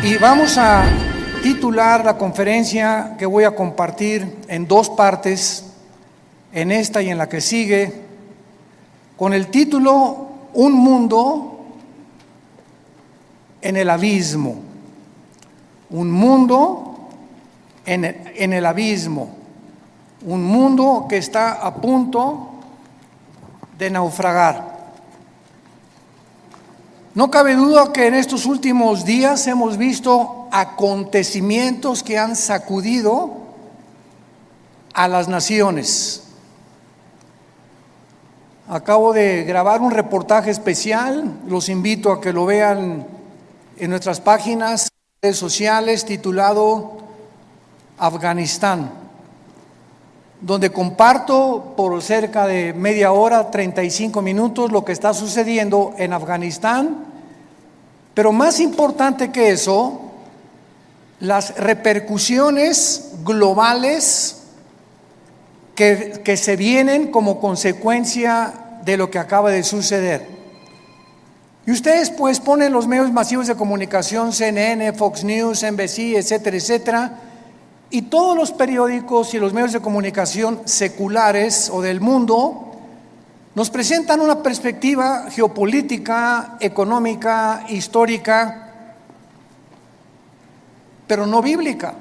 Y vamos a titular la conferencia que voy a compartir en dos partes, en esta y en la que sigue, con el título Un mundo en el abismo. Un mundo en el abismo. Un mundo que está a punto de naufragar. No cabe duda que en estos últimos días hemos visto acontecimientos que han sacudido a las naciones. Acabo de grabar un reportaje especial, los invito a que lo vean en nuestras páginas, redes sociales, titulado Afganistán, donde comparto por cerca de media hora, 35 minutos, lo que está sucediendo en Afganistán, pero más importante que eso, las repercusiones globales que se vienen como consecuencia de lo que acaba de suceder. Y ustedes pues ponen los medios masivos de comunicación, CNN, Fox News, NBC, etcétera, etcétera, y todos los periódicos y los medios de comunicación seculares o del mundo nos presentan una perspectiva geopolítica, económica, histórica, pero no bíblica.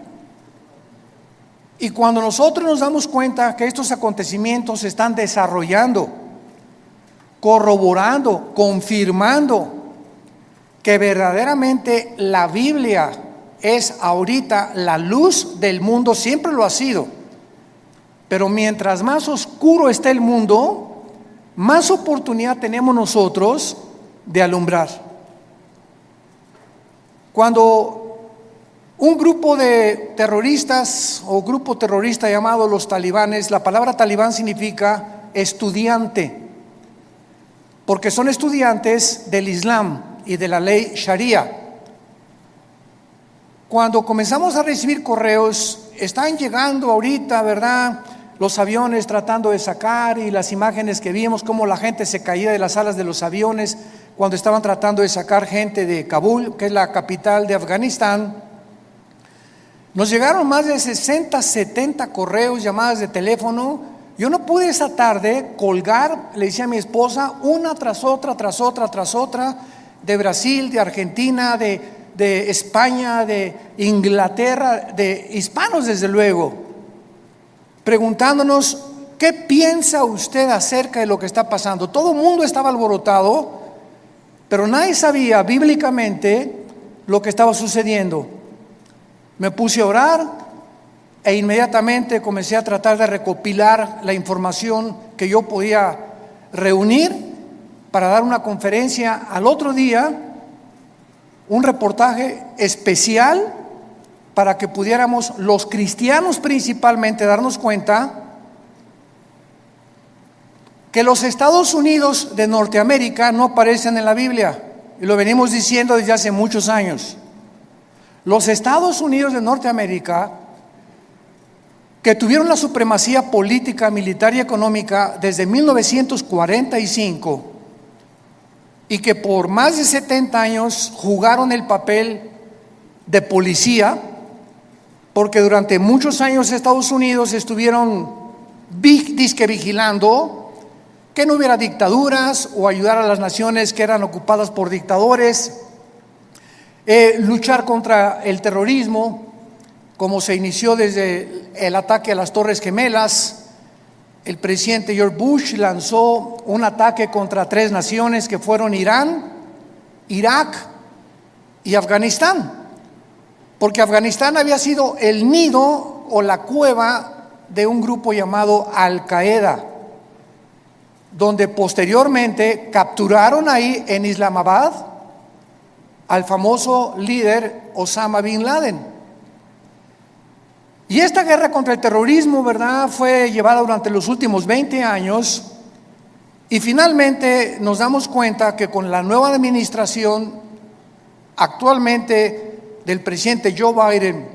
Y cuando nosotros nos damos cuenta que estos acontecimientos se están desarrollando, corroborando, confirmando que verdaderamente la Biblia es ahorita la luz del mundo, siempre lo ha sido, pero mientras más oscuro esté el mundo, más oportunidad tenemos nosotros de alumbrar. Cuando un grupo de terroristas o grupo terrorista llamado los talibanes, la palabra talibán significa estudiante, porque son estudiantes del Islam y de la ley Sharia. Cuando comenzamos a recibir correos, están llegando ahorita, ¿verdad?, los aviones tratando de sacar, y las imágenes que vimos, cómo la gente se caía de las alas de los aviones cuando estaban tratando de sacar gente de Kabul, que es la capital de Afganistán. Nos llegaron más de 60, 70 correos, llamadas de teléfono. Yo no pude esa tarde colgar, le decía a mi esposa, una tras otra, de Brasil, de Argentina, de España, de Inglaterra, de hispanos desde luego, preguntándonos, ¿qué piensa usted acerca de lo que está pasando? Todo el mundo estaba alborotado, pero nadie sabía bíblicamente lo que estaba sucediendo. Me puse a orar e inmediatamente comencé a tratar de recopilar la información que yo podía reunir para dar una conferencia al otro día, un reportaje especial para que pudiéramos los cristianos principalmente darnos cuenta que los Estados Unidos de Norteamérica no aparecen en la Biblia, y lo venimos diciendo desde hace muchos años. Los Estados Unidos de Norteamérica, que tuvieron la supremacía política, militar y económica desde 1945, y que por más de 70 años jugaron el papel de policía, porque durante muchos años Estados Unidos estuvieron disque vigilando que no hubiera dictaduras o ayudar a las naciones que eran ocupadas por dictadores, luchar contra el terrorismo, como se inició desde el ataque a las Torres Gemelas. El presidente George Bush lanzó un ataque contra 3 naciones que fueron Irán, Irak y Afganistán, porque Afganistán había sido el nido o la cueva de un grupo llamado Al-Qaeda, donde posteriormente capturaron ahí en Islamabad al famoso líder Osama Bin Laden. Y esta guerra contra el terrorismo, ¿verdad?, fue llevada durante los últimos 20 años, y finalmente nos damos cuenta que con la nueva administración actualmente del presidente Joe Biden,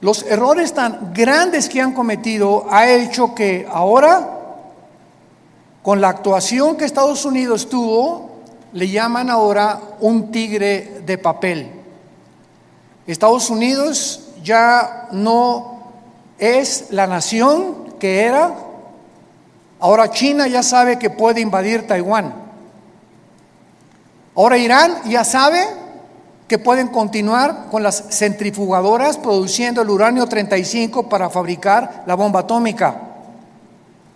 los errores tan grandes que han cometido ha hecho que ahora, con la actuación que Estados Unidos tuvo, le llaman ahora un tigre de papel. Estados Unidos ya no es la nación que era. Ahora China ya sabe que puede invadir Taiwán. Ahora Irán ya sabe que pueden continuar con las centrifugadoras produciendo el uranio 35 para fabricar la bomba atómica.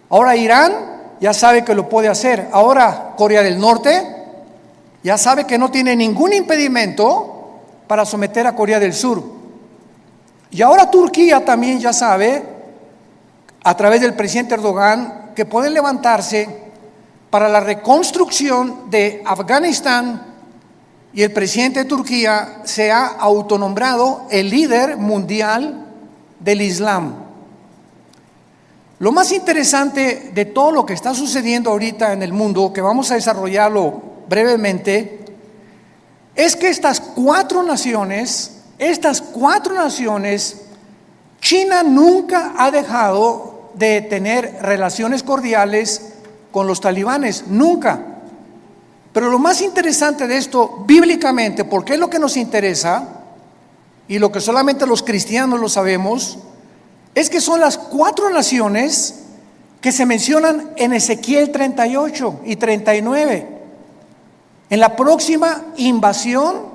Ahora Irán ya sabe que lo puede hacer. Ahora Corea del Norte ya sabe que no tiene ningún impedimento para someter a Corea del Sur. Y ahora Turquía también ya sabe, a través del presidente Erdogan, que pueden levantarse para la reconstrucción de Afganistán, y el presidente de Turquía se ha autonombrado el líder mundial del Islam. Lo más interesante de todo lo que está sucediendo ahorita en el mundo, que vamos a desarrollarlo brevemente, es que estas cuatro naciones, China nunca ha dejado de tener relaciones cordiales con los talibanes, nunca. Pero lo más interesante de esto, bíblicamente, porque es lo que nos interesa, y lo que solamente los cristianos lo sabemos, es que son las cuatro naciones que se mencionan en Ezequiel 38 y 39, en la próxima invasión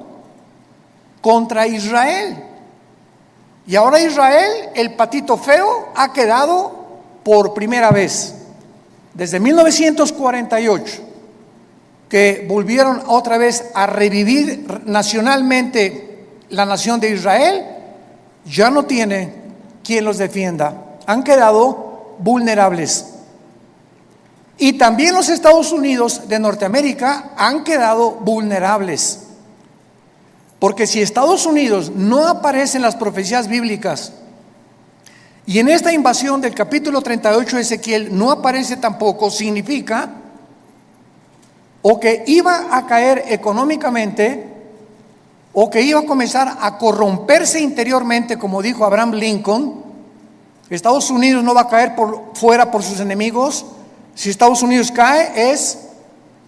contra Israel. Y ahora Israel, el patito feo, ha quedado por primera vez desde 1948, que volvieron otra vez a revivir nacionalmente la nación de Israel. Ya no tiene quien los defienda, han quedado vulnerables. Y también los Estados Unidos de Norteamérica han quedado vulnerables, porque si Estados Unidos no aparece en las profecías bíblicas, y en esta invasión del capítulo 38 de Ezequiel no aparece tampoco, significa o que iba a caer económicamente, o que iba a comenzar a corromperse interiormente, como dijo Abraham Lincoln. Estados Unidos no va a caer fuera por sus enemigos. Si Estados Unidos cae es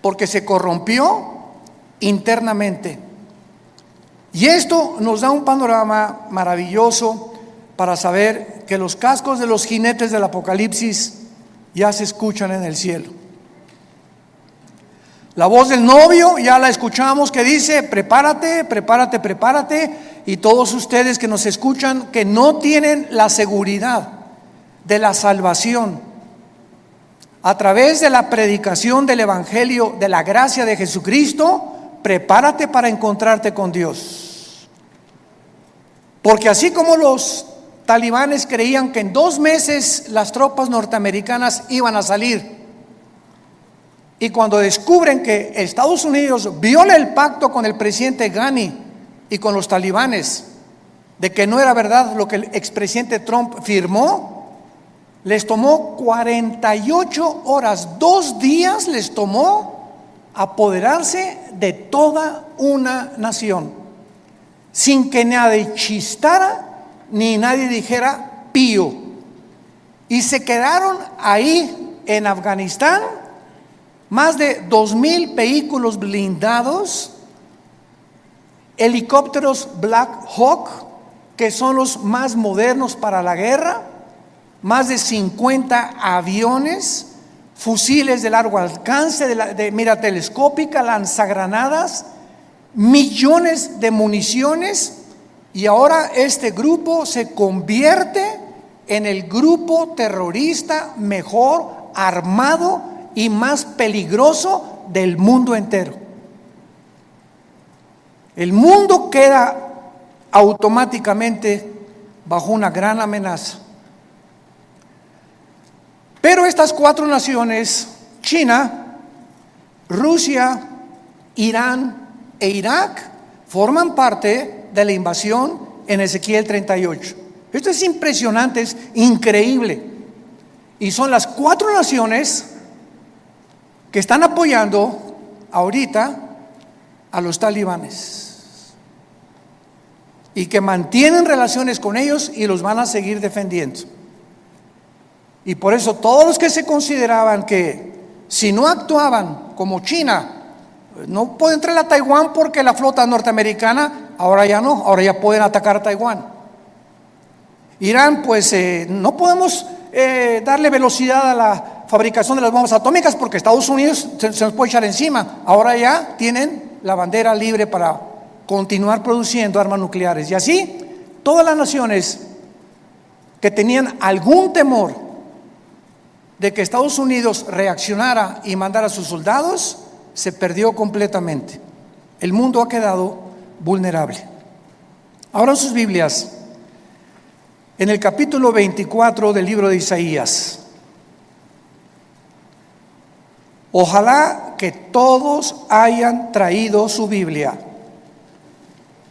porque se corrompió internamente. Y esto nos da un panorama maravilloso para saber que los cascos de los jinetes del Apocalipsis ya se escuchan en el cielo. La voz del novio ya la escuchamos, que dice: prepárate, prepárate, prepárate. Y todos ustedes que nos escuchan, que no tienen la seguridad de la salvación a través de la predicación del evangelio de la gracia de Jesucristo, prepárate para encontrarte con Dios. Porque así como los talibanes creían que en 2 meses las tropas norteamericanas iban a salir, y cuando descubren que Estados Unidos viola el pacto con el presidente Ghani y con los talibanes, de que no era verdad lo que el expresidente Trump firmó, les tomó 48 horas, 2 días les tomó apoderarse de toda una nación, sin que nadie chistara ni nadie dijera pío. Y se quedaron ahí en Afganistán más de 2,000 vehículos blindados, helicópteros Black Hawk, que son los más modernos para la guerra, más de 50 aviones, fusiles de largo alcance, de mira telescópica, lanzagranadas, millones de municiones. Y ahora este grupo se convierte en el grupo terrorista mejor armado y más peligroso del mundo entero. El mundo queda automáticamente bajo una gran amenaza. Pero estas 4 naciones, China, Rusia, Irán e Irak, forman parte de la invasión en Ezequiel 38. Esto es impresionante, es increíble. Y son las 4 naciones que están apoyando ahorita a los talibanes y que mantienen relaciones con ellos y los van a seguir defendiendo. Y por eso todos los que se consideraban que si no actuaban como China, no puede entrar a Taiwán porque la flota norteamericana ahora ya no, ahora ya pueden atacar Taiwán. Irán, pues no podemos darle velocidad a la fabricación de las bombas atómicas porque Estados Unidos se nos puede echar encima. Ahora ya tienen la bandera libre para continuar produciendo armas nucleares. Y así, todas las naciones que tenían algún temor de que Estados Unidos reaccionara y mandara a sus soldados, se perdió completamente. El mundo ha quedado vulnerable. Ahora sus Biblias, en el capítulo 24 del libro de Isaías. Ojalá que todos hayan traído su Biblia.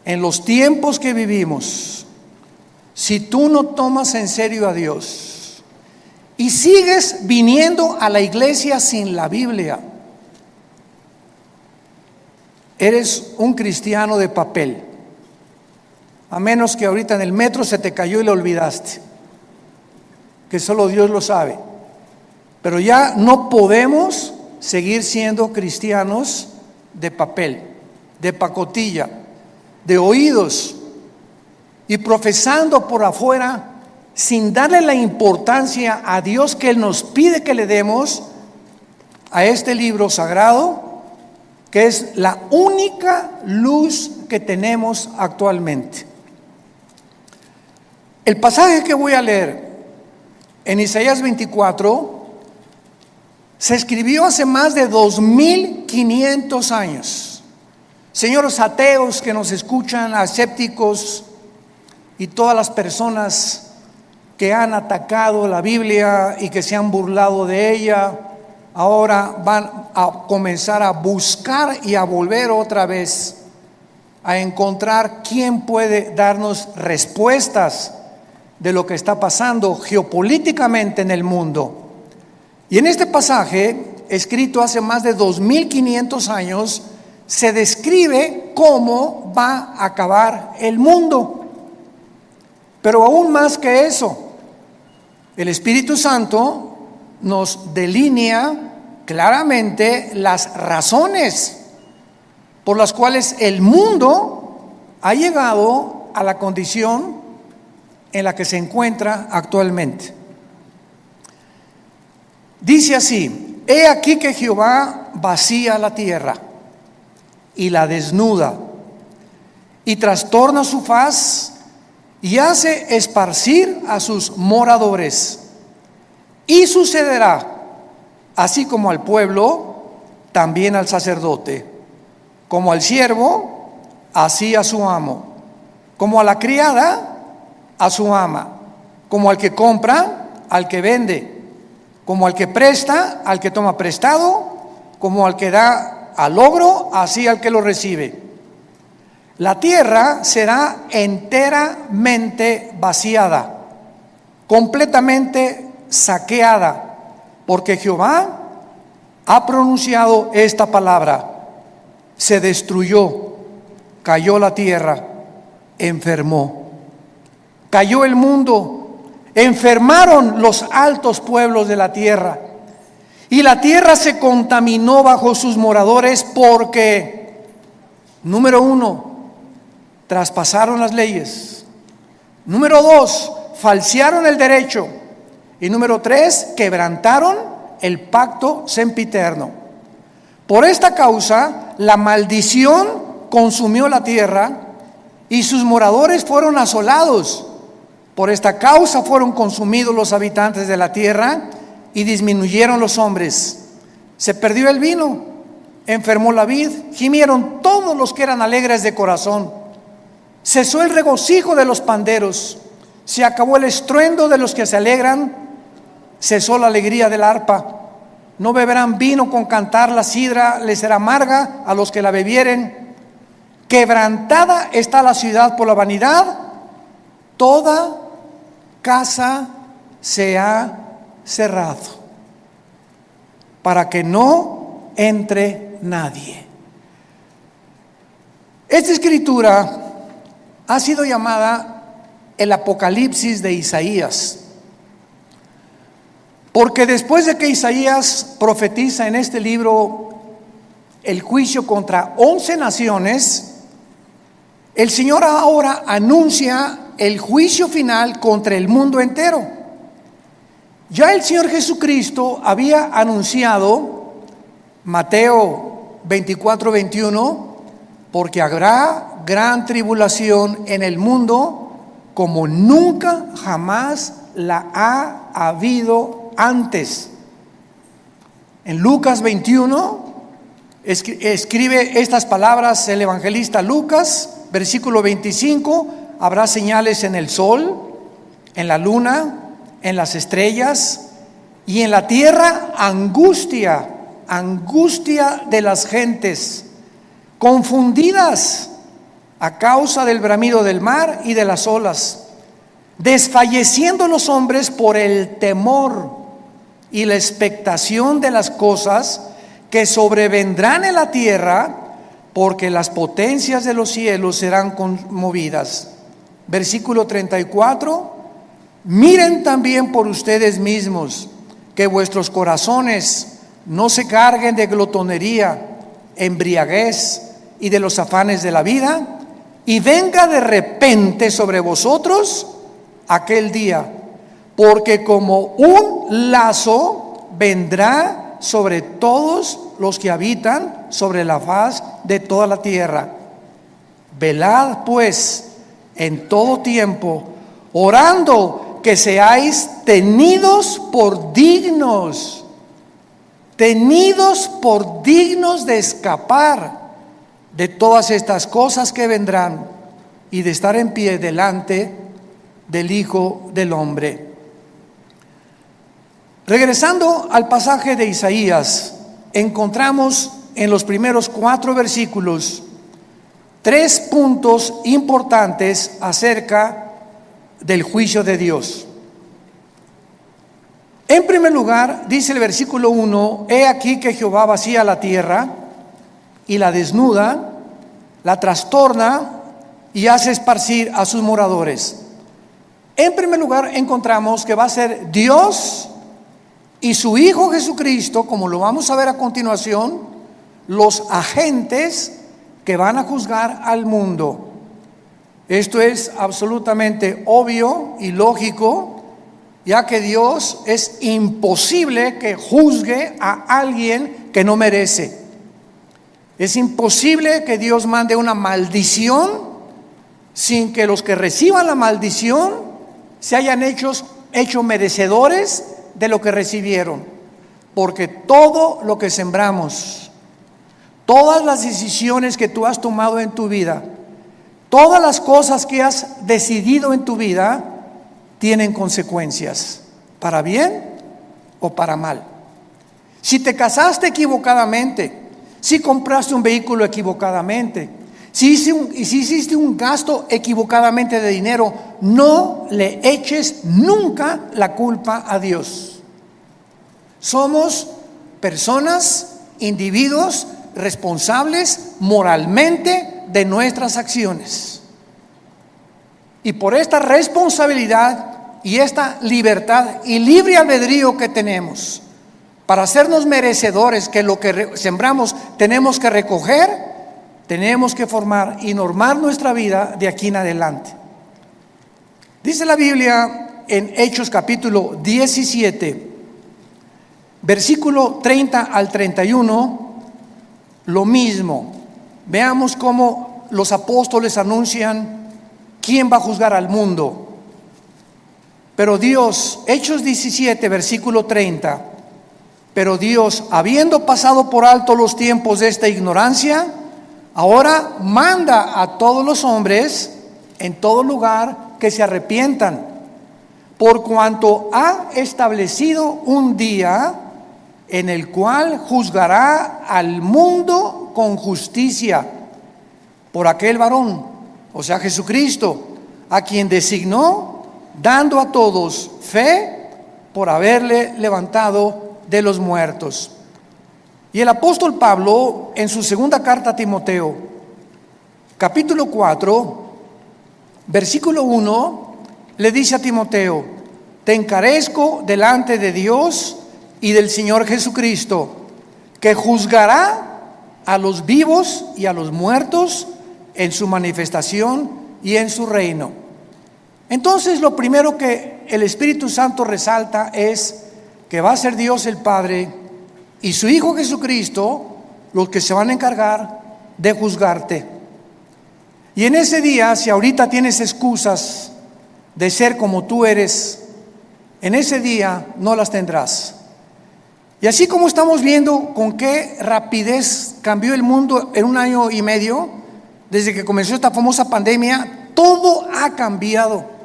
En los tiempos que vivimos, si tú no tomas en serio a Dios y sigues viniendo a la iglesia sin la Biblia, eres un cristiano de papel. A menos que ahorita en el metro se te cayó y lo olvidaste, que solo Dios lo sabe. Pero ya no podemos seguir siendo cristianos de papel, de pacotilla, de oídos y profesando por afuera sin darle la importancia a Dios que Él nos pide que le demos a este libro sagrado, que es la única luz que tenemos actualmente. El pasaje que voy a leer en Isaías 24 se escribió hace más de 2500 años. Señores ateos que nos escuchan, escépticos y todas las personas que han atacado la Biblia y que se han burlado de ella, ahora van a comenzar a buscar y a volver otra vez a encontrar quién puede darnos respuestas de lo que está pasando geopolíticamente en el mundo. Y en este pasaje, escrito hace más de 2500 años, se describe cómo va a acabar el mundo. Pero aún más que eso, el Espíritu Santo nos delinea claramente las razones por las cuales el mundo ha llegado a la condición en la que se encuentra actualmente. Dice así: he aquí que Jehová vacía la tierra y la desnuda, y trastorna su faz, y hace esparcir a sus moradores. Y sucederá, así como al pueblo, también al sacerdote, como al siervo, así a su amo, como a la criada, a su ama, como al que compra, al que vende, como al que presta, al que toma prestado, como al que da al logro, así al que lo recibe. La tierra será enteramente vaciada, completamente saqueada, porque Jehová ha pronunciado esta palabra: se destruyó, cayó la tierra, enfermó. Cayó el mundo, enfermaron los altos pueblos de la tierra, y la tierra se contaminó bajo sus moradores porque, número 1, traspasaron las leyes. Número 2, falsearon el derecho. Y número 3, quebrantaron el pacto sempiterno. Por esta causa, la maldición consumió la tierra y sus moradores fueron asolados. Por esta causa fueron consumidos los habitantes de la tierra y disminuyeron los hombres. Se perdió el vino, enfermó la vid, gimieron todos los que eran alegres de corazón. Cesó el regocijo de los panderos, se acabó el estruendo de los que se alegran, cesó la alegría del arpa. No beberán vino con cantar, la sidra les será amarga a los que la bebieren. Quebrantada está la ciudad por la vanidad, toda casa se ha cerrado, para que no entre nadie. Esta escritura ha sido llamada el Apocalipsis de Isaías, porque después de que Isaías profetiza en este libro el juicio contra 11 naciones, El Señor ahora anuncia el juicio final contra el mundo entero. Ya el Señor Jesucristo había anunciado, Mateo 24:21, porque habrá gran tribulación en el mundo como nunca jamás la ha habido antes. En Lucas 21 escribe estas palabras el evangelista Lucas, versículo 25: habrá señales en el sol, en la luna, en las estrellas, y en la tierra angustia de las gentes, confundidas a causa del bramido del mar y de las olas, desfalleciendo los hombres por el temor y la expectación de las cosas que sobrevendrán en la tierra, porque las potencias de los cielos serán conmovidas. Versículo 34: miren también por ustedes mismos, que vuestros corazones no se carguen de glotonería, embriaguez y de los afanes de la vida, y venga de repente sobre vosotros aquel día, porque como un lazo vendrá sobre todos los que habitan sobre la faz de toda la tierra. Velad pues en todo tiempo, orando que seáis tenidos por dignos de escapar de todas estas cosas que vendrán y de estar en pie delante del Hijo del Hombre. Regresando al pasaje de Isaías, encontramos en los primeros 4 versículos 3 puntos importantes acerca del juicio de Dios. En primer lugar, dice el versículo 1: he aquí que Jehová vacía la tierra y la desnuda, la trastorna y hace esparcir a sus moradores. En primer lugar, encontramos que va a ser Dios y su Hijo Jesucristo, como lo vamos a ver a continuación, los agentes que van a juzgar al mundo. Esto es absolutamente obvio y lógico, ya que Dios es imposible que juzgue a alguien que no merece. Es imposible que Dios mande una maldición sin que los que reciban la maldición se hayan hecho merecedores de lo que recibieron. Porque todo lo que sembramos, todas las decisiones que tú has tomado en tu vida, todas las cosas que has decidido en tu vida, tienen consecuencias, para bien o para mal. Si te casaste equivocadamente, si compraste un vehículo equivocadamente, si hiciste un gasto equivocadamente de dinero, no le eches nunca la culpa a Dios. Somos personas, individuos responsables moralmente de nuestras acciones. Y por esta responsabilidad y esta libertad y libre albedrío que tenemos para hacernos merecedores que lo que sembramos tenemos que recoger, tenemos que formar y normar nuestra vida de aquí en adelante. Dice la Biblia en Hechos capítulo 17, versículo 30 al 31, lo mismo. Veamos cómo los apóstoles anuncian quién va a juzgar al mundo. Pero Dios, Hechos 17, versículo 30, pero Dios, habiendo pasado por alto los tiempos de esta ignorancia, ahora manda a todos los hombres en todo lugar que se arrepientan, por cuanto ha establecido un día en el cual juzgará al mundo con justicia por aquel varón, o sea Jesucristo, a quien designó, dando a todos fe por haberle levantado de los muertos. Y el apóstol Pablo, en su segunda carta a Timoteo, capítulo 4, versículo 1, le dice a Timoteo: te encarezco delante de Dios y del Señor Jesucristo, que juzgará a los vivos y a los muertos en su manifestación y en su reino. Entonces, lo primero que el Espíritu Santo resalta es que va a ser Dios el Padre y su Hijo Jesucristo los que se van a encargar de juzgarte. Y en ese día, si ahorita tienes excusas de ser como tú eres, en ese día no las tendrás. Y así como estamos viendo con qué rapidez cambió el mundo en 1 año y medio, desde que comenzó esta famosa pandemia, todo ha cambiado.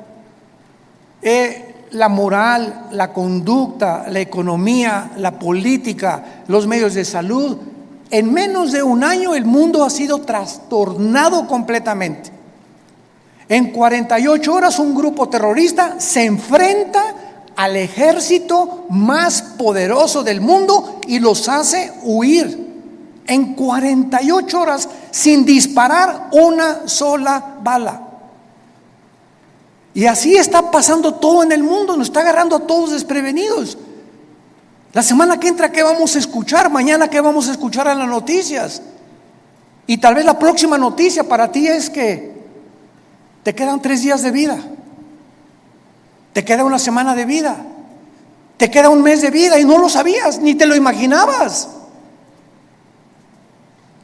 La moral, la conducta, la economía, la política, los medios de salud. En menos de 1 año el mundo ha sido trastornado completamente. En 48 horas un grupo terrorista se enfrenta al ejército más poderoso del mundo y los hace huir. En 48 horas sin disparar una sola bala. Y así está pasando todo en el mundo, nos está agarrando a todos desprevenidos. La semana que entra, ¿qué vamos a escuchar? Mañana, ¿qué vamos a escuchar en las noticias? Y tal vez la próxima noticia para ti es que te quedan 3 días de vida, te queda 1 semana de vida, te queda 1 mes de vida y no lo sabías, ni te lo imaginabas.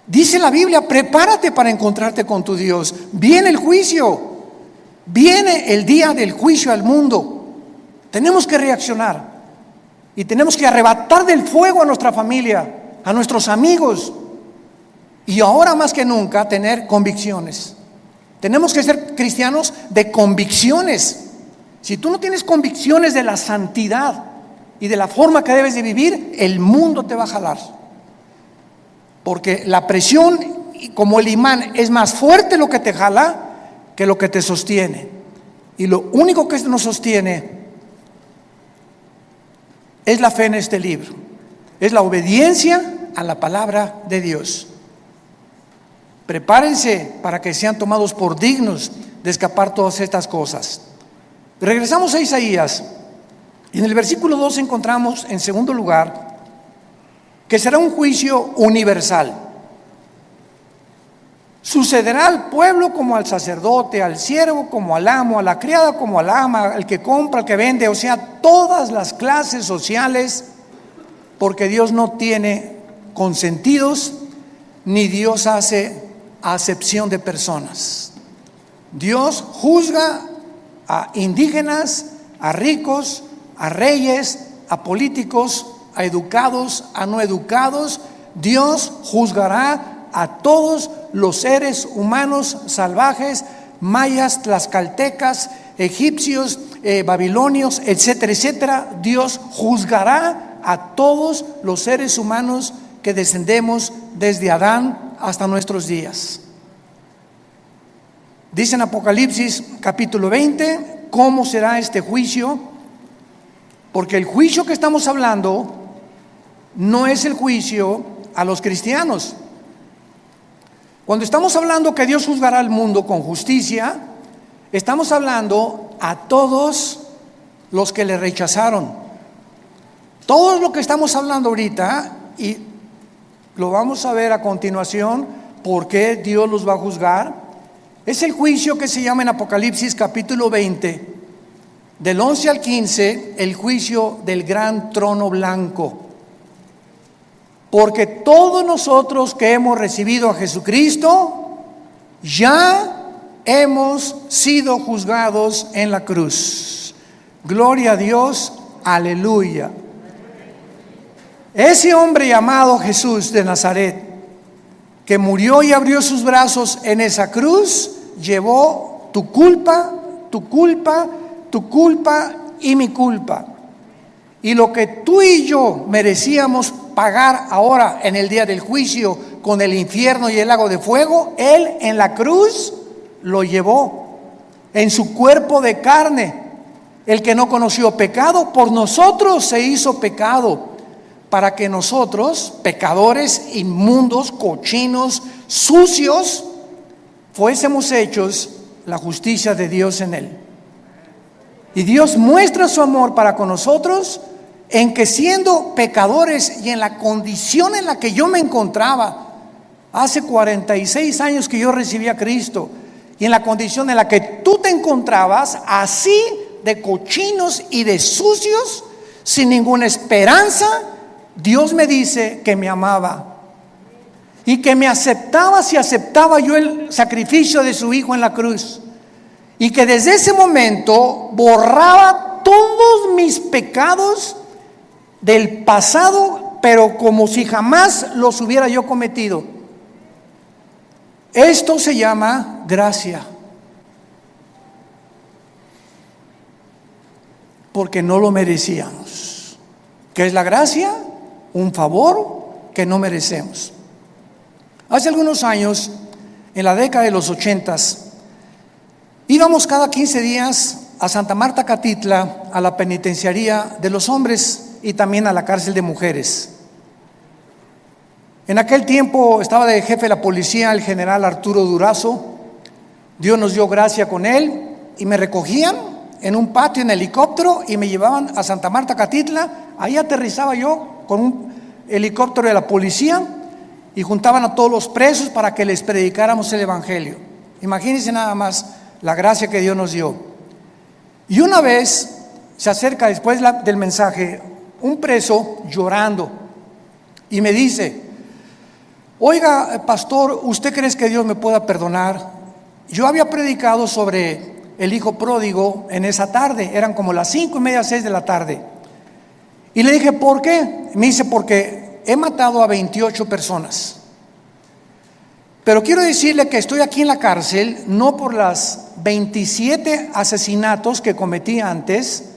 Dice la Biblia, prepárate para encontrarte con tu Dios. Viene el juicio. Viene el día del juicio al mundo. Tenemos que reaccionar y tenemos que arrebatar del fuego a nuestra familia, a nuestros amigos, y ahora más que nunca tener convicciones. Tenemos que ser cristianos de convicciones. Si tú no tienes convicciones de la santidad y de la forma que debes de vivir, el mundo te va a jalar, porque la presión, como el imán, es más fuerte lo que te jala que lo que te sostiene. Y lo único que nos sostiene es la fe en este libro, es la obediencia a la palabra de Dios. Prepárense para que sean tomados por dignos de escapar todas estas cosas. Regresamos a Isaías. En el versículo 2 encontramos, en segundo lugar, que será un juicio universal. Sucederá al pueblo como al sacerdote, al siervo como al amo, a la criada como al ama, al que compra, al que vende, o sea, todas las clases sociales, porque Dios no tiene consentidos, ni Dios hace acepción de personas. Dios juzga a indígenas, a ricos, a reyes, a políticos, a educados, a no educados. Dios juzgará a todos los seres humanos salvajes, mayas, tlaxcaltecas, egipcios, babilonios, etcétera, etcétera. Dios juzgará a todos los seres humanos que descendemos desde Adán hasta nuestros días. Dice en Apocalipsis capítulo 20 cómo será este juicio, porque el juicio que estamos hablando no es el juicio a los cristianos. Cuando estamos hablando que Dios juzgará al mundo con justicia, estamos hablando a todos los que le rechazaron. Todo lo que estamos hablando ahorita, y lo vamos a ver a continuación, por qué Dios los va a juzgar, es el juicio que se llama en Apocalipsis capítulo 20, del 11 al 15, el juicio del gran trono blanco. Porque todos nosotros que hemos recibido a Jesucristo, ya hemos sido juzgados en la cruz. Gloria a Dios, aleluya. Ese hombre llamado Jesús de Nazaret, que murió y abrió sus brazos en esa cruz, llevó tu culpa, tu culpa, tu culpa y mi culpa. Y lo que tú y yo merecíamos pagar ahora en el día del juicio con el infierno y el lago de fuego, Él en la cruz lo llevó en su cuerpo de carne. El que no conoció pecado, por nosotros se hizo pecado, para que nosotros, pecadores, inmundos, cochinos, sucios, fuésemos hechos la justicia de Dios en Él. Y Dios muestra su amor para con nosotros en que, siendo pecadores y en la condición en la que yo me encontraba, Hace 46 años que yo recibí a Cristo, y en la condición en la que tú te encontrabas, así de cochinos y de sucios, sin ninguna esperanza, Dios me dice que me amaba y que me aceptaba si aceptaba yo el sacrificio de su Hijo en la cruz, y que desde ese momento borraba todos mis pecados del pasado, pero como si jamás los hubiera yo cometido. Esto se llama gracia, porque no lo merecíamos. ¿Qué es la gracia? Un favor que no merecemos. Hace algunos años, en la década de los 80s, íbamos cada 15 días a Santa Marta Catitla, a la penitenciaría de los hombres y también a la cárcel de mujeres. En aquel tiempo estaba de jefe de la policía el general Arturo Durazo. Dios nos dio gracia con él y me recogían en un patio en helicóptero y me llevaban a Santa Marta Catitla. Ahí aterrizaba yo con un helicóptero de la policía y juntaban a todos los presos para que les predicáramos el evangelio. Imagínense nada más la gracia que Dios nos dio. Y una vez se acerca después del mensaje un preso llorando y me dice: oiga, pastor, ¿usted cree que Dios me pueda perdonar? Yo había predicado sobre el hijo pródigo en esa tarde, eran como las 5:30, 6 de la tarde. Y le dije, ¿por qué? Me dice, porque he matado a 28 personas. Pero quiero decirle que estoy aquí en la cárcel no por las 27 asesinatos que cometí antes,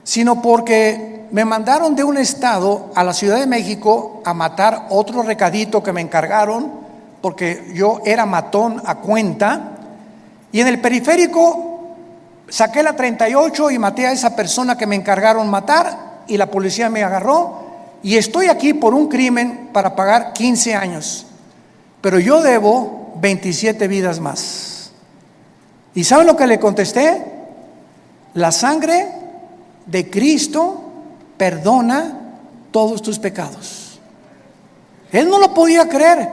sino porque me mandaron de un estado a la Ciudad de México a matar otro recadito que me encargaron, porque yo era matón a cuenta, y en el periférico saqué la 38 y maté a esa persona que me encargaron matar, y la policía me agarró, y estoy aquí por un crimen para pagar 15 años, pero yo debo 27 vidas más. ¿Y saben lo que le contesté? La sangre de Cristo perdona todos tus pecados. Él no lo podía creer.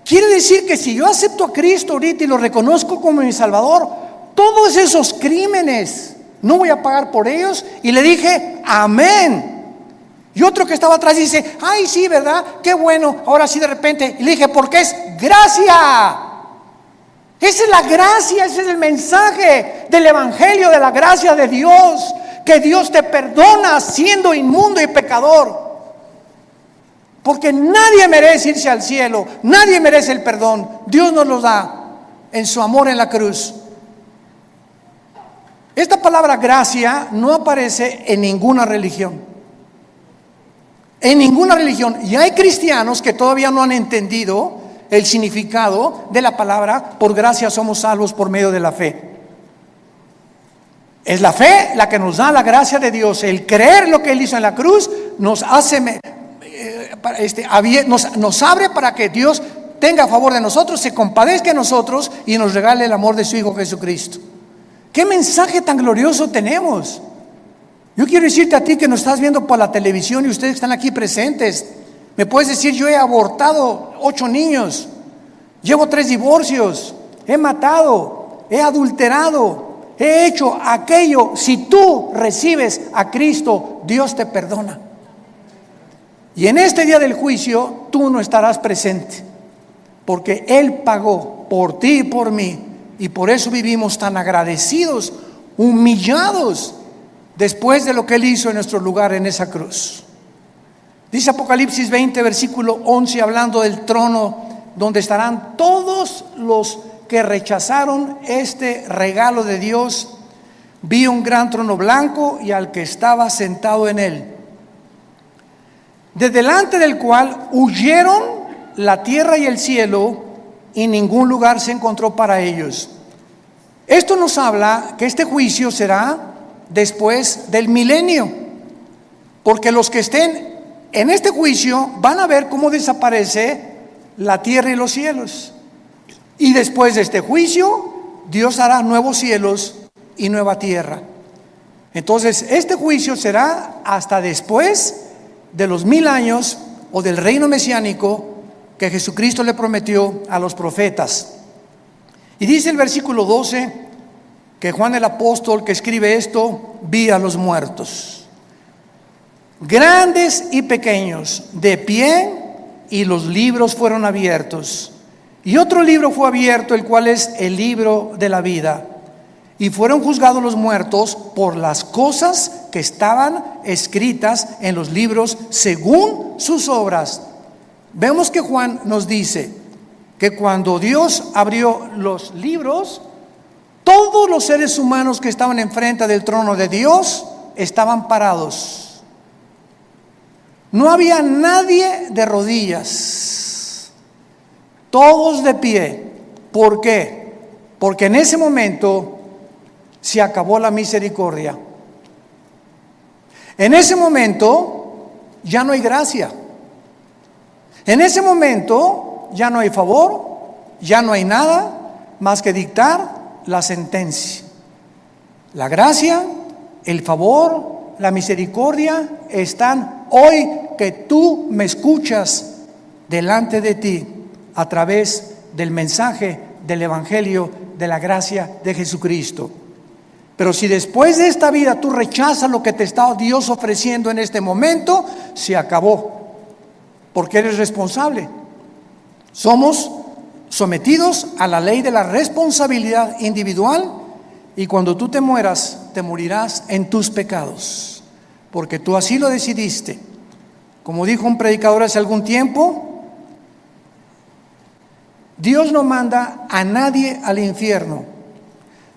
Quiere decir que si yo acepto a Cristo ahorita y lo reconozco como mi Salvador, todos esos crímenes no voy a pagar por ellos. Y le dije, amén. Y otro que estaba atrás dice, ay, sí, ¿verdad? Qué bueno. Ahora sí, de repente. Y le dije, porque es gracia. Esa es la gracia, ese es el mensaje del evangelio, de la gracia de Dios. Que Dios te perdona siendo inmundo y pecador. Porque nadie merece irse al cielo, nadie merece el perdón. Dios nos lo da en su amor en la cruz. Esta palabra gracia no aparece en ninguna religión. En ninguna religión. Y hay cristianos que todavía no han entendido el significado de la palabra por gracia somos salvos por medio de la fe. Es la fe la que nos da la gracia de Dios. El creer lo que Él hizo en la cruz nos hace, nos abre para que Dios tenga a favor de nosotros, se compadezca de nosotros y nos regale el amor de su Hijo Jesucristo. ¿Qué mensaje tan glorioso tenemos? Yo quiero decirte a ti que nos estás viendo por la televisión y ustedes que están aquí presentes. Me puedes decir, yo he abortado 8 niños, llevo 3 divorcios, he matado, he adulterado, he hecho aquello. Si tú recibes a Cristo, Dios te perdona. Y en este día del juicio, tú no estarás presente, porque Él pagó por ti y por mí. Y por eso vivimos tan agradecidos, humillados, después de lo que Él hizo en nuestro lugar en esa cruz. Dice Apocalipsis 20, versículo 11, hablando del trono, donde estarán todos los que rechazaron este regalo de Dios. Vi un gran trono blanco y al que estaba sentado en él, de delante del cual huyeron la tierra y el cielo, y ningún lugar se encontró para ellos. Esto nos habla que este juicio será después del milenio, porque los que estén en este juicio van a ver cómo desaparece la tierra y los cielos. Y después de este juicio, Dios hará nuevos cielos y nueva tierra. Entonces, este juicio será hasta después de los 1000 años o del reino mesiánico, que Jesucristo le prometió a los profetas. Y dice el versículo 12 que Juan el apóstol que escribe esto, vi a los muertos, grandes y pequeños, de pie, y los libros fueron abiertos. Y otro libro fue abierto, el cual es el libro de la vida. Y fueron juzgados los muertos por las cosas que estaban escritas en los libros según sus obras. Vemos que Juan nos dice que cuando Dios abrió los libros, todos los seres humanos que estaban enfrente del trono de Dios estaban parados. No había nadie de rodillas, todos de pie. ¿Por qué? Porque en ese momento se acabó la misericordia. En ese momento ya no hay gracia. En ese momento ya no hay favor, ya no hay nada más que dictar la sentencia. La gracia, el favor, la misericordia están hoy que tú me escuchas delante de ti a través del mensaje del Evangelio de la gracia de Jesucristo. Pero si después de esta vida tú rechazas lo que te está Dios ofreciendo en este momento, se acabó, porque eres responsable. Somos sometidos a la ley de la responsabilidad individual, y cuando tú te mueras, te morirás en tus pecados, porque tú así lo decidiste. Como dijo un predicador hace algún tiempo, Dios no manda a nadie al infierno.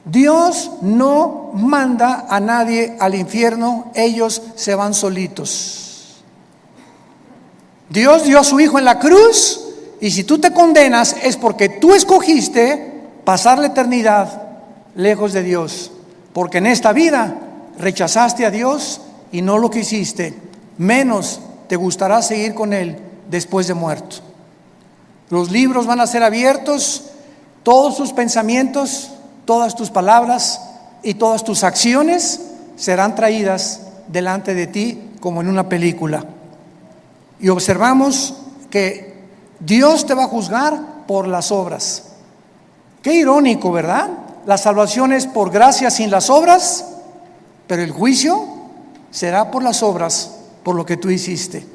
Dios no manda a nadie al infierno, ellos se van solitos. Dios dio a su Hijo en la cruz, y si tú te condenas es porque tú escogiste pasar la eternidad lejos de Dios, porque en esta vida rechazaste a Dios y no lo quisiste, menos te gustará seguir con Él después de muerto. Los libros van a ser abiertos, todos tus pensamientos, todas tus palabras y todas tus acciones serán traídas delante de ti como en una película. Y observamos que Dios te va a juzgar por las obras. Qué irónico, ¿verdad? La salvación es por gracia sin las obras, pero el juicio será por las obras, por lo que tú hiciste.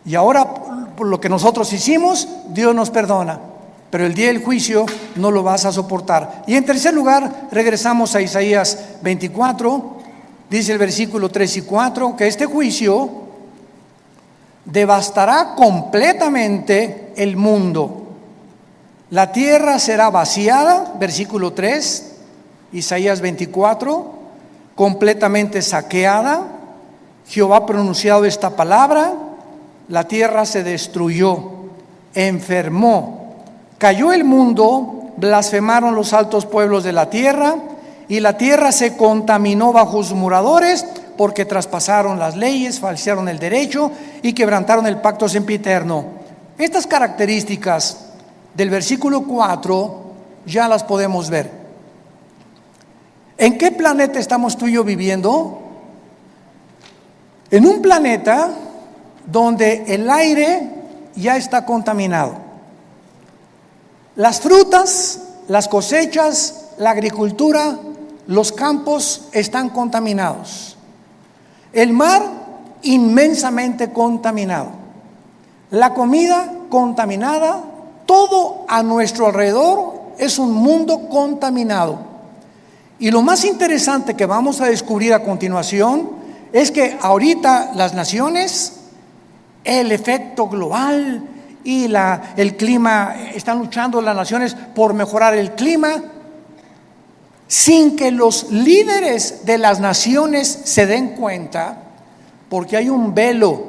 Y ahora, por lo que nosotros hicimos, Dios nos perdona, pero el día del juicio no lo vas a soportar. Y en tercer lugar, regresamos a Isaías 24, dice el versículo 3 y 4, que este juicio devastará completamente el mundo. La tierra será vaciada, versículo 3, Isaías 24, completamente saqueada. Jehová ha pronunciado esta palabra: la tierra se destruyó, enfermó, cayó el mundo, blasfemaron los altos pueblos de la tierra, y la tierra se contaminó bajo sus moradores, porque traspasaron las leyes, falsearon el derecho y quebrantaron el pacto sempiterno. Estas características del versículo 4 ya las podemos ver. ¿En qué planeta estamos tú y yo viviendo? En un planeta donde el aire ya está contaminado. Las frutas, las cosechas, la agricultura, los campos están contaminados. El mar inmensamente contaminado. La comida contaminada. Todo a nuestro alrededor es un mundo contaminado. Y lo más interesante que vamos a descubrir a continuación es que ahorita las naciones, el efecto global y el clima, están luchando las naciones por mejorar el clima, sin que los líderes de las naciones se den cuenta, porque hay un velo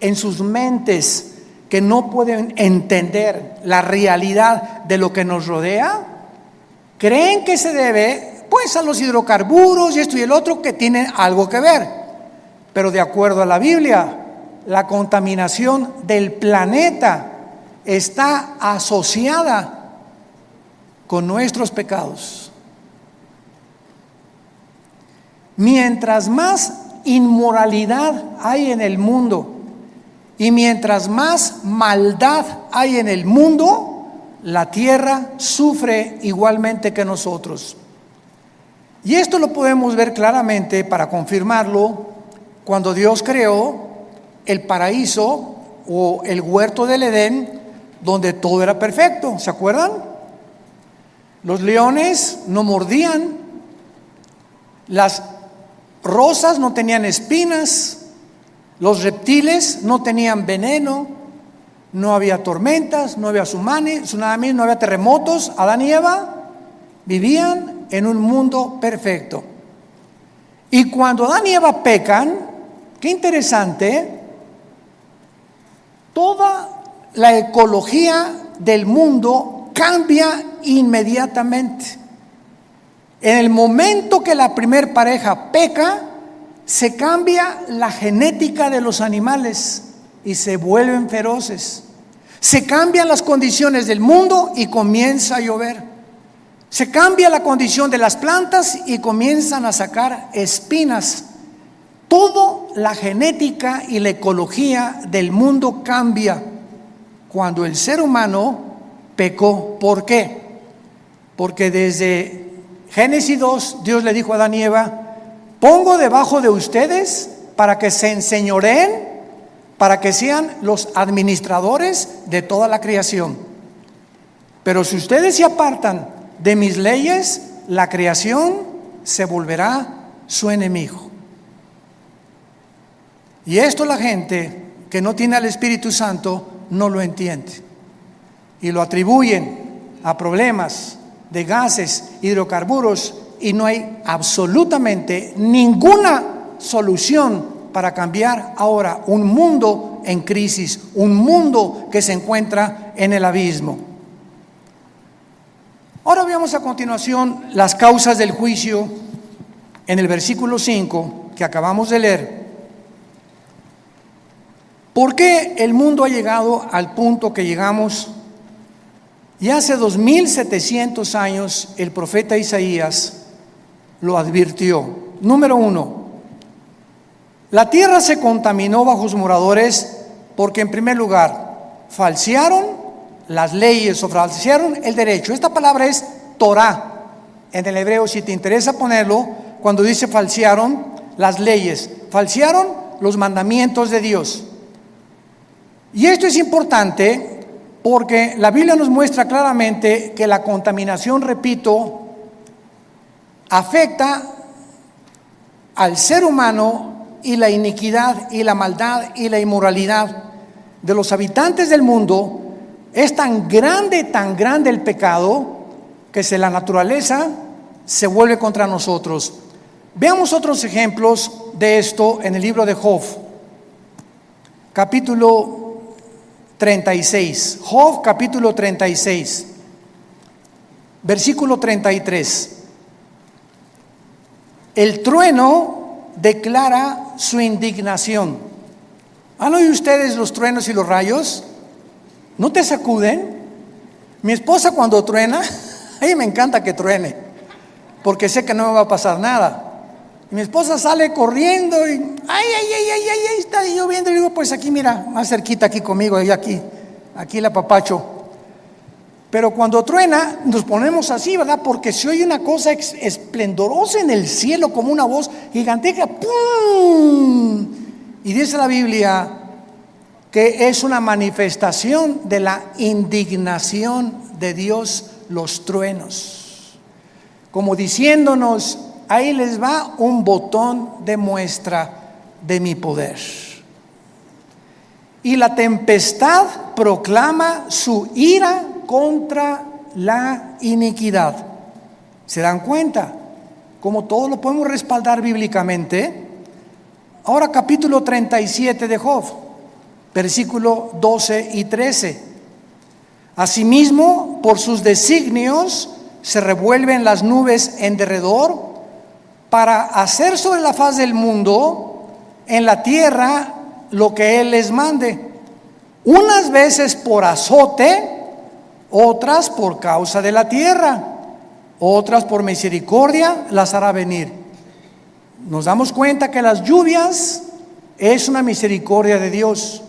en sus mentes que no pueden entender la realidad de lo que nos rodea. Creen que se debe pues a los hidrocarburos y esto y el otro, que tienen algo que ver, pero de acuerdo a la Biblia, la contaminación del planeta está asociada con nuestros pecados. Mientras más inmoralidad hay en el mundo Y mientras más maldad hay en el mundo, la tierra sufre igualmente que nosotros. Y esto lo podemos ver claramente para confirmarlo cuando Dios creó el paraíso o el huerto del Edén, donde todo era perfecto. ¿Se acuerdan? Los leones no mordían, las rosas no tenían espinas, los reptiles no tenían veneno, no había tormentas, no había tsunamis, no había terremotos. Adán y Eva vivían en un mundo perfecto. Y cuando Adán y Eva pecan, qué interesante, toda la ecología del mundo cambia inmediatamente. En el momento que la primer pareja peca, se cambia la genética de los animales y se vuelven feroces. Se cambian las condiciones del mundo y comienza a llover. Se cambia la condición de las plantas y comienzan a sacar espinas. Toda la genética y la ecología del mundo cambia cuando el ser humano pecó. ¿Por qué? Porque desde Génesis 2, Dios le dijo a Adán y Eva: pongo debajo de ustedes para que se enseñoreen, para que sean los administradores de toda la creación. Pero si ustedes se apartan de mis leyes, la creación se volverá su enemigo. Y esto la gente que no tiene al Espíritu Santo no lo entiende. Y lo atribuyen a problemas de gases, hidrocarburos, y no hay absolutamente ninguna solución para cambiar ahora un mundo en crisis, un mundo que se encuentra en el abismo. Ahora veamos a continuación las causas del juicio en el versículo 5 que acabamos de leer. ¿Por qué el mundo ha llegado al punto que llegamos? Y hace 2700 años el profeta Isaías lo advirtió. Número 1, la tierra se contaminó bajo sus moradores porque, en primer lugar, falsearon las leyes o falsearon el derecho. Esta palabra es Torah en el hebreo, si te interesa ponerlo, cuando dice falsearon las leyes, falsearon los mandamientos de Dios. Y esto es importante porque la Biblia nos muestra claramente que la contaminación, repito, afecta al ser humano, y la iniquidad y la maldad y la inmoralidad de los habitantes del mundo es tan grande el pecado, que la naturaleza se vuelve contra nosotros. Veamos otros ejemplos de esto en el libro de Job, capítulo 36. Job, capítulo 36, versículo 33. El trueno declara su indignación. ¿Han oído ustedes los truenos y los rayos? ¿No te sacuden? Mi esposa, cuando truena, a ella me encanta que truene, porque sé que no me va a pasar nada. Y mi esposa sale corriendo y está lloviendo. Y digo, pues aquí, mira, más cerquita aquí conmigo, y aquí la apapacho. Pero cuando truena nos ponemos así, ¿verdad? Porque se oye una cosa esplendorosa en el cielo, como una voz gigantesca. ¡Pum! Y dice la Biblia que es una manifestación de la indignación de Dios los truenos, como diciéndonos: ahí les va un botón de muestra de mi poder. Y la tempestad proclama su ira contra la iniquidad. ¿Se dan cuenta? Como todo lo podemos respaldar bíblicamente. Ahora capítulo 37 de Job, versículo 12 y 13. Asimismo, por sus designios se revuelven las nubes en derredor, para hacer sobre la faz del mundo, en la tierra, lo que Él les mande. Unas veces por azote, otras por causa de la tierra, otras por misericordia las hará venir. Nos damos cuenta que las lluvias es una misericordia de Dios.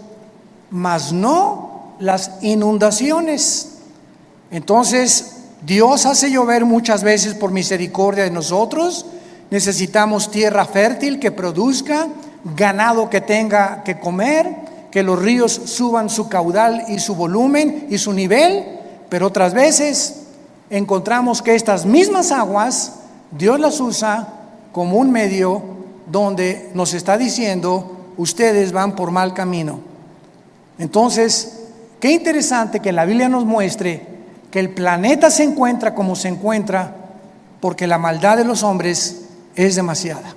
mas no las inundaciones. Entonces, Dios hace llover muchas veces por misericordia de nosotros. Necesitamos tierra fértil que produzca, ganado que tenga que comer, que los ríos suban su caudal y su volumen y su nivel. Pero otras veces encontramos que estas mismas aguas Dios las usa como un medio donde nos está diciendo: ustedes van por mal camino. Entonces, qué interesante que la Biblia nos muestre que el planeta se encuentra como se encuentra porque la maldad de los hombres es demasiada.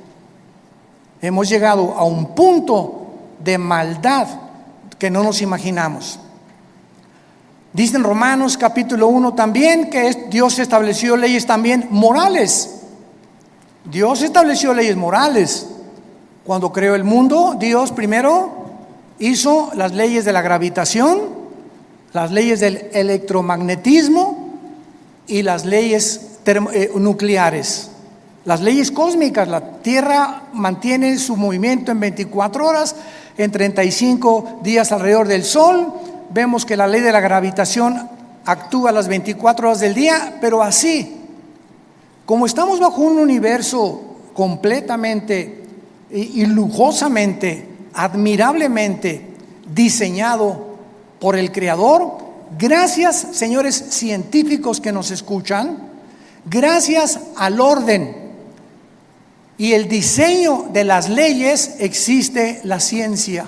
Hemos llegado a un punto de maldad que no nos imaginamos. Dice en Romanos capítulo 1 también que Dios estableció leyes también morales. Dios estableció leyes morales. Cuando creó el mundo, Dios primero hizo las leyes de la gravitación, las leyes del electromagnetismo y las leyes nucleares. Las leyes cósmicas: la Tierra mantiene su movimiento en 24 horas, en 35 días alrededor del Sol. Vemos que la ley de la gravitación actúa las 24 horas del día, pero así, como estamos bajo un universo completamente y lujosamente, admirablemente diseñado por el Creador, gracias, señores científicos que nos escuchan, gracias al orden y el diseño de las leyes, existe la ciencia.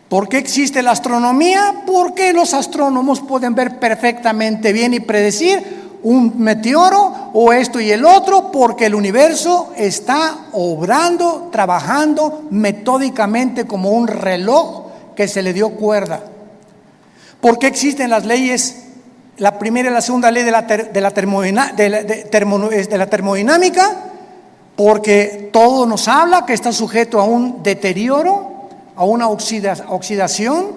¿Por qué existe la astronomía? Porque los astrónomos pueden ver perfectamente bien y predecir un meteoro o esto y el otro, porque el universo está obrando, trabajando metódicamente como un reloj que se le dio cuerda. ¿Por qué existen las leyes? La primera y la segunda ley de la termodinámica, porque todo nos habla que está sujeto a un deterioro, a una oxidación.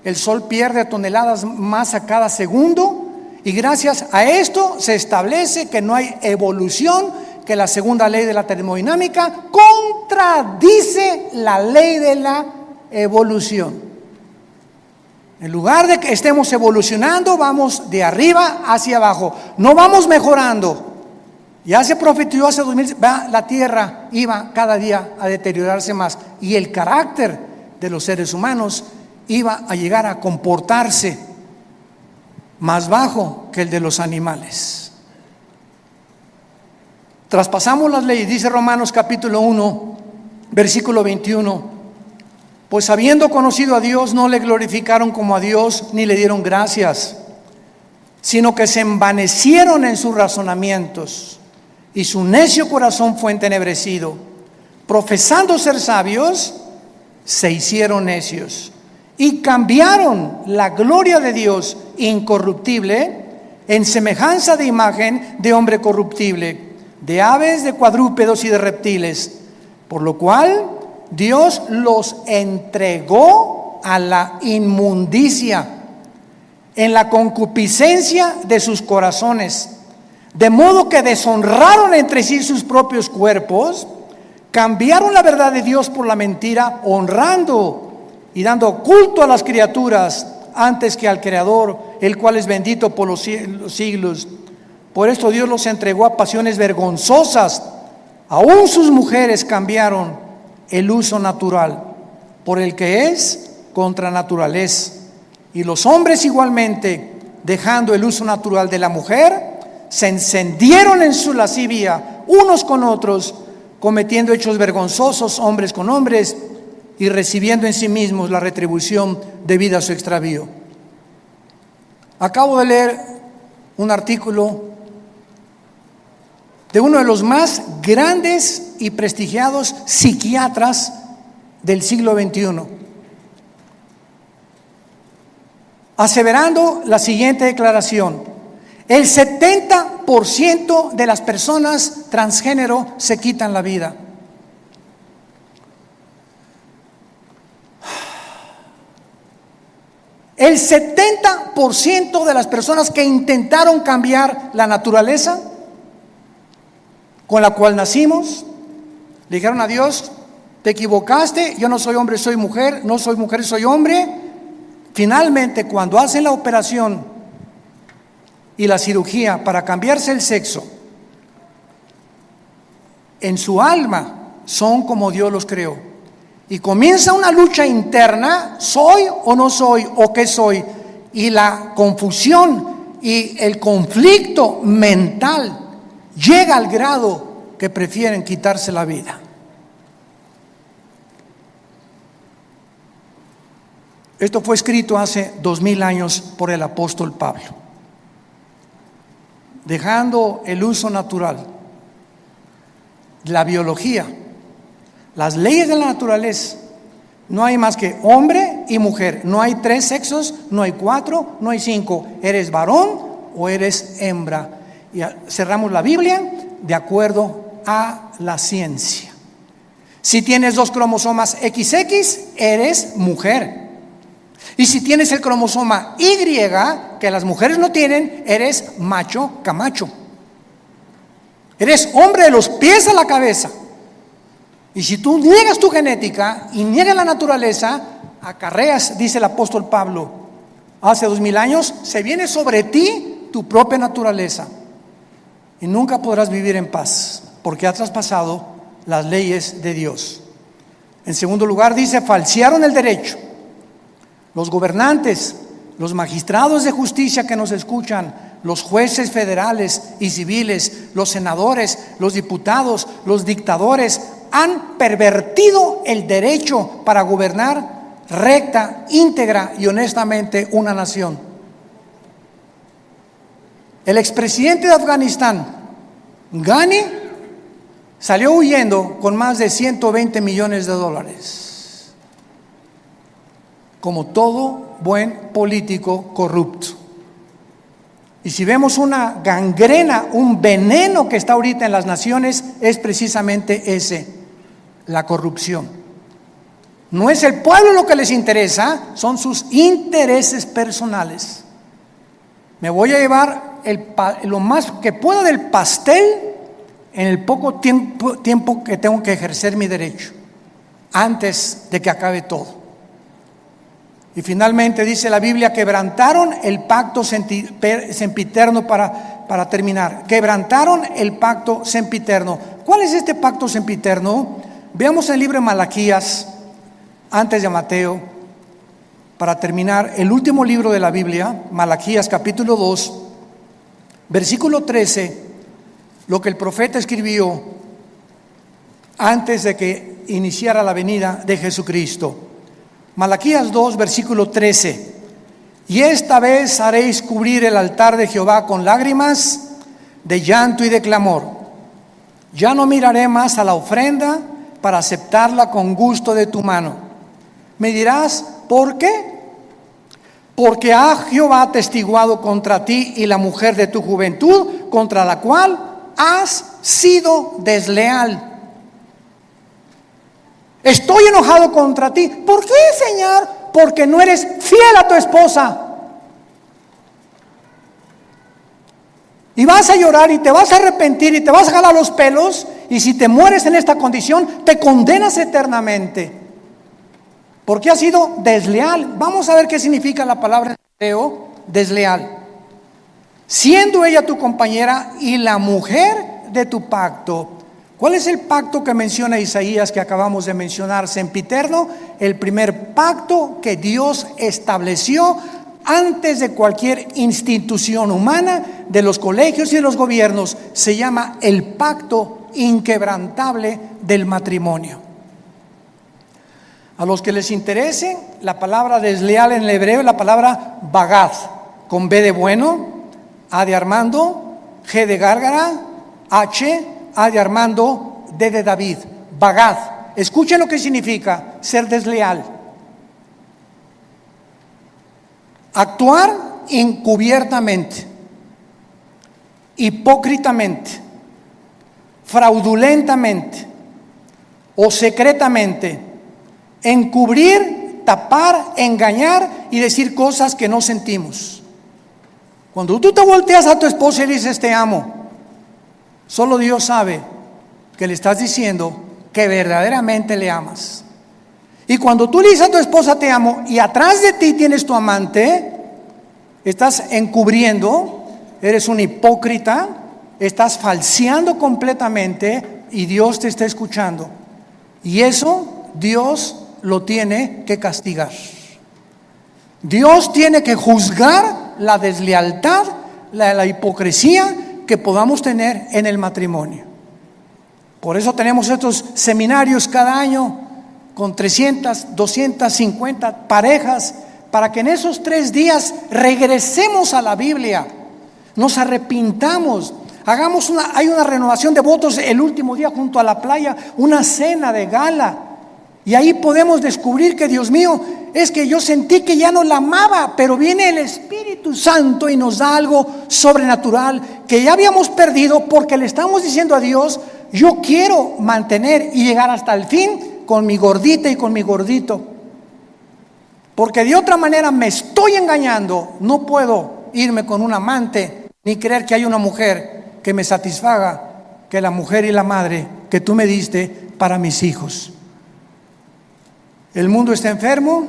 El Sol pierde toneladas masa cada segundo, y gracias a esto se establece que no hay evolución, que la segunda ley de la termodinámica contradice la ley de la evolución. En lugar de que estemos evolucionando, vamos de arriba hacia abajo, no vamos mejorando. Ya se profetizó hace 2000, la tierra iba cada día a deteriorarse más, y el carácter de los seres humanos iba a llegar a comportarse más bajo que el de los animales. Traspasamos las leyes. Dice Romanos capítulo 1, versículo 21: pues habiendo conocido a Dios, no le glorificaron como a Dios, ni le dieron gracias, sino que se envanecieron en sus razonamientos, y su necio corazón fue entenebrecido. Profesando ser sabios, se hicieron necios, y cambiaron la gloria de Dios incorruptible en semejanza de imagen de hombre corruptible, de aves, de cuadrúpedos y de reptiles, por lo cual Dios los entregó a la inmundicia en la concupiscencia de sus corazones, de modo que deshonraron entre sí sus propios cuerpos, cambiaron la verdad de Dios por la mentira, honrando y dando culto a las criaturas antes que al Creador, el cual es bendito por los siglos. Por esto Dios los entregó a pasiones vergonzosas. Aún sus mujeres cambiaron el uso natural por el que es contra naturaleza. Y los hombres igualmente, dejando el uso natural de la mujer, se encendieron en su lascivia unos con otros, cometiendo hechos vergonzosos hombres con hombres, y recibiendo en sí mismos la retribución debida a su extravío. Acabo de leer un artículo de uno de los más grandes y prestigiados psiquiatras del siglo XXI, aseverando la siguiente declaración: el 70% de las personas transgénero se quitan la vida. El 70% de las personas que intentaron cambiar la naturaleza con la cual nacimos, le dijeron a Dios: te equivocaste, yo no soy hombre, soy mujer, no soy mujer, soy hombre. Finalmente, cuando hacen la operación y la cirugía para cambiarse el sexo, en su alma son como Dios los creó. Y comienza una lucha interna, ¿soy o no soy? ¿O qué soy? Y la confusión y el conflicto mental llega al grado que prefieren quitarse la vida. Esto fue escrito hace 2000 años por el apóstol Pablo, dejando el uso natural, la biología, las leyes de la naturaleza. No hay más que hombre y mujer. No hay 3 sexos, no hay 4, no hay 5. Eres varón o eres hembra. Y cerramos la Biblia de acuerdo a la ciencia. Si tienes 2 cromosomas XX, eres mujer. Y si tienes el cromosoma Y, que las mujeres no tienen, eres macho camacho. Eres hombre de los pies a la cabeza. Y si tú niegas tu genética y niegas la naturaleza, acarreas, dice el apóstol Pablo, hace 2000 años, se viene sobre ti tu propia naturaleza. Y nunca podrás vivir en paz, porque has traspasado las leyes de Dios. En segundo lugar, dice, falsearon el derecho. Los gobernantes, los magistrados de justicia que nos escuchan, los jueces federales y civiles, los senadores, los diputados, los dictadores, han pervertido el derecho para gobernar recta, íntegra y honestamente una nación. El expresidente de Afganistán, Ghani, salió huyendo con más de $120 millones, como todo buen político corrupto. Y si vemos una gangrena, un veneno que está ahorita en las naciones, es precisamente ese, la corrupción. No es el pueblo lo que les interesa, son sus intereses personales. Me voy a llevar lo más que pueda del pastel en el poco tiempo que tengo que ejercer mi derecho, antes de que acabe todo. Y finalmente dice la Biblia, quebrantaron el pacto sempiterno para terminar. Quebrantaron el pacto sempiterno. ¿Cuál es este pacto sempiterno? Veamos el libro de Malaquías, antes de Mateo, para terminar, el último libro de la Biblia, Malaquías capítulo 2, versículo 13, lo que el profeta escribió antes de que iniciara la venida de Jesucristo. Malaquías 2, versículo 13. Y esta vez haréis cubrir el altar de Jehová con lágrimas, de llanto y de clamor. Ya no miraré más a la ofrenda para aceptarla con gusto de tu mano. Me dirás, ¿por qué? Porque ha Jehová atestiguado contra ti y la mujer de tu juventud, contra la cual has sido desleal. Estoy enojado contra ti. ¿Por qué, Señor? Porque no eres fiel a tu esposa. Y vas a llorar y te vas a arrepentir y te vas a jalar los pelos. Y si te mueres en esta condición, te condenas eternamente. Porque has sido desleal. Vamos a ver qué significa la palabra en hebreo, desleal. Siendo ella tu compañera y la mujer de tu pacto. ¿Cuál es el pacto que menciona Isaías que acabamos de mencionar? Sempiterno, el primer pacto que Dios estableció antes de cualquier institución humana, de los colegios y de los gobiernos. Se llama el pacto inquebrantable del matrimonio. A los que les interese, la palabra desleal en el hebreo es la palabra bagad, con B de bueno, A de Armando, G de Gárgara, H, A de Armando, D de David. Bagad. Escuchen lo que significa ser desleal. Actuar encubiertamente, hipócritamente, fraudulentamente o secretamente, encubrir, tapar, engañar y decir cosas que no sentimos. Cuando tú te volteas a tu esposa y dices te amo, solo Dios sabe que le estás diciendo que verdaderamente le amas. Y cuando tú le dices a tu esposa te amo y atrás de ti tienes tu amante, estás encubriendo, eres un hipócrita, estás falseando completamente y Dios te está escuchando. Y eso Dios lo tiene que castigar. Dios tiene que juzgar la deslealtad, la hipocresía que podamos tener en el matrimonio. Por eso tenemos estos seminarios cada año con 300, 250 parejas, para que en esos 3 días regresemos a la Biblia, nos arrepintamos, hay una renovación de votos el último día junto a la playa, una cena de gala, y ahí podemos descubrir que, Dios mío, es que yo sentí que ya no la amaba, pero viene el Espíritu Santo y nos da algo sobrenatural que ya habíamos perdido, porque le estamos diciendo a Dios: yo quiero mantener y llegar hasta el fin con mi gordita y con mi gordito, porque de otra manera me estoy engañando. No puedo irme con un amante ni creer que hay una mujer que me satisfaga, que la mujer y la madre que tú me diste para mis hijos. El mundo está enfermo,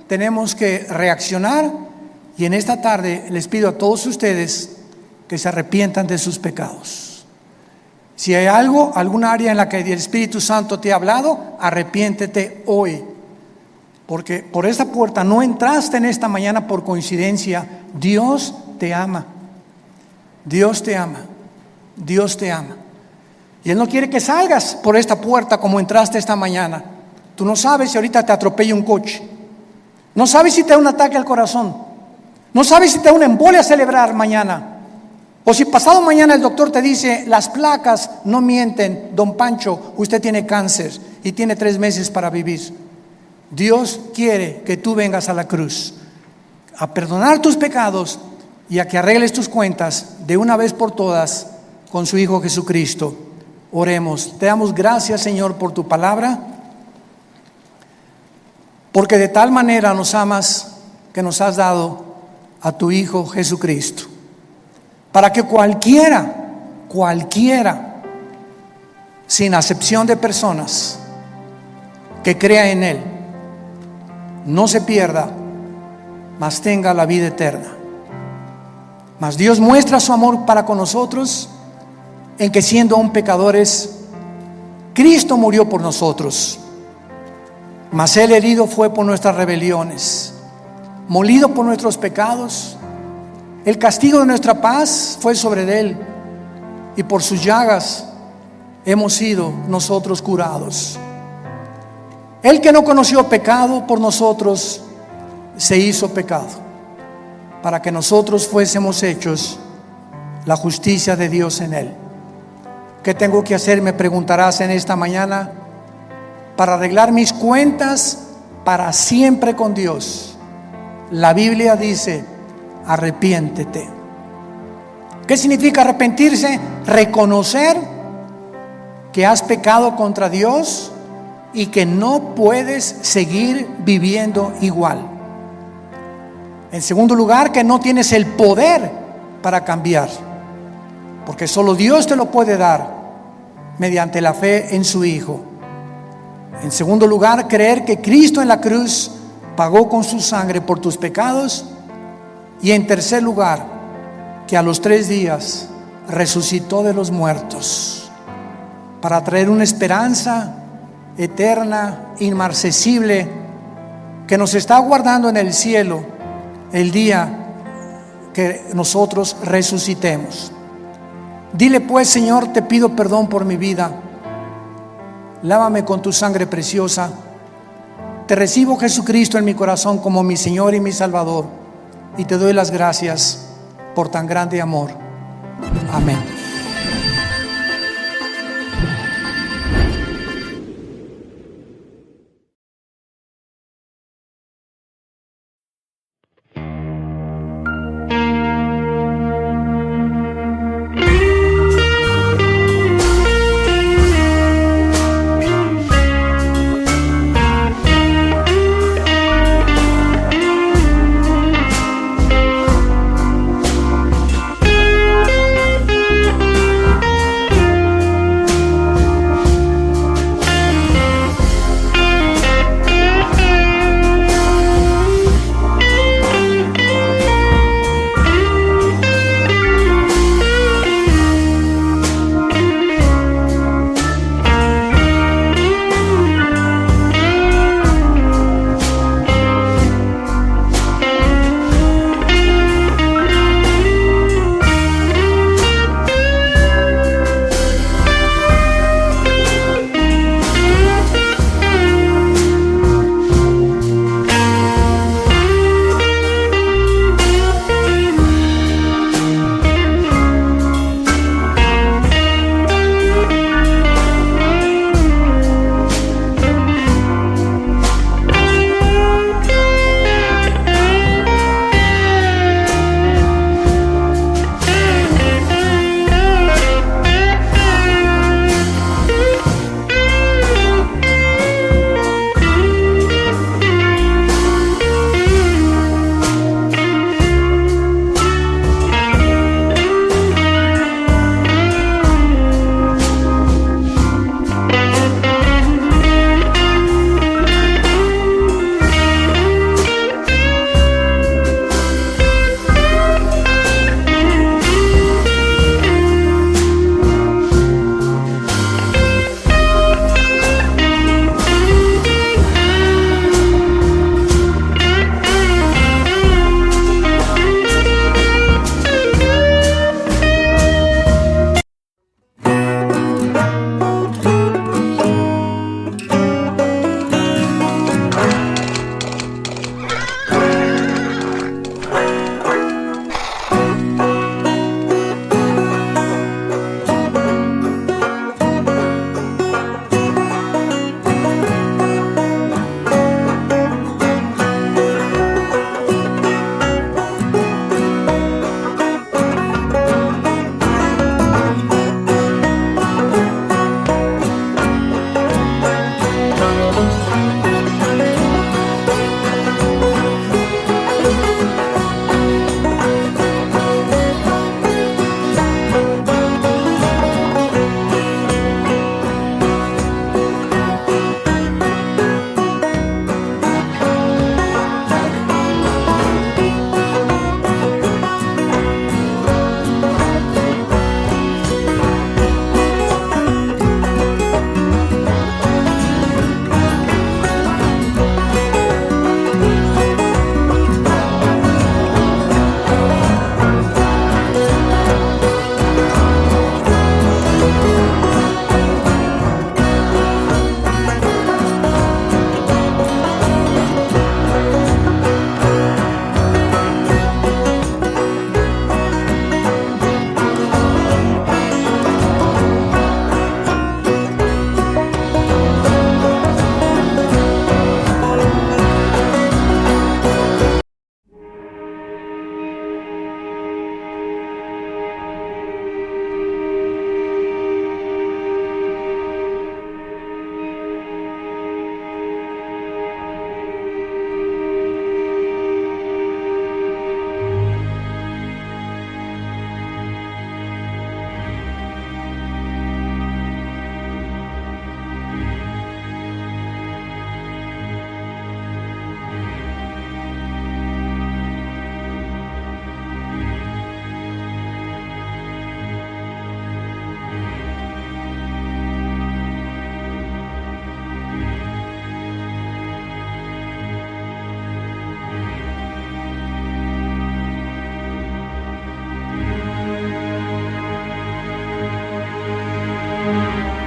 tenemos que reaccionar, y en esta tarde les pido a todos ustedes que se arrepientan de sus pecados. Si hay alguna área en la que el Espíritu Santo te ha hablado, arrepiéntete hoy, porque por esta puerta no entraste en esta mañana por coincidencia. Dios te ama, Dios te ama, Dios te ama, y Él no quiere que salgas por esta puerta como entraste esta mañana. Tú no sabes si ahorita te atropella un coche, no sabes si te da un ataque al corazón, no sabes si te da una embolia cerebral mañana, o si pasado mañana el doctor te dice: las placas no mienten, don Pancho, usted tiene cáncer y tiene 3 meses para vivir. Dios quiere que tú vengas a la cruz a perdonar tus pecados y a que arregles tus cuentas de una vez por todas con su Hijo Jesucristo. Oremos. Te damos gracias, Señor, por tu palabra, porque de tal manera nos amas que nos has dado a tu Hijo Jesucristo, para que cualquiera, sin acepción de personas, que crea en Él, no se pierda, mas tenga la vida eterna. Mas Dios muestra su amor para con nosotros en que, siendo aún pecadores, Cristo murió por nosotros. Mas Él herido fue por nuestras rebeliones, molido por nuestros pecados. El castigo de nuestra paz fue sobre Él, y por sus llagas hemos sido nosotros curados. Él, que no conoció pecado, por nosotros se hizo pecado, para que nosotros fuésemos hechos la justicia de Dios en Él. ¿Qué tengo que hacer?, me preguntarás en esta mañana, para arreglar mis cuentas para siempre con Dios. La Biblia dice: arrepiéntete. ¿Qué significa arrepentirse? Reconocer que has pecado contra Dios y que no puedes seguir viviendo igual. En segundo lugar, que no tienes el poder para cambiar, porque solo Dios te lo puede dar mediante la fe en su Hijo. En segundo lugar, creer que Cristo en la cruz pagó con su sangre por tus pecados. Y en tercer lugar, que a los 3 días resucitó de los muertos, para traer una esperanza eterna, inmarcesible, que nos está aguardando en el cielo el día que nosotros resucitemos. Dile pues: Señor, te pido perdón por mi vida, lávame con tu sangre preciosa. Te recibo, Jesucristo, en mi corazón como mi Señor y mi Salvador, y te doy las gracias por tan grande amor. Amén. Señor.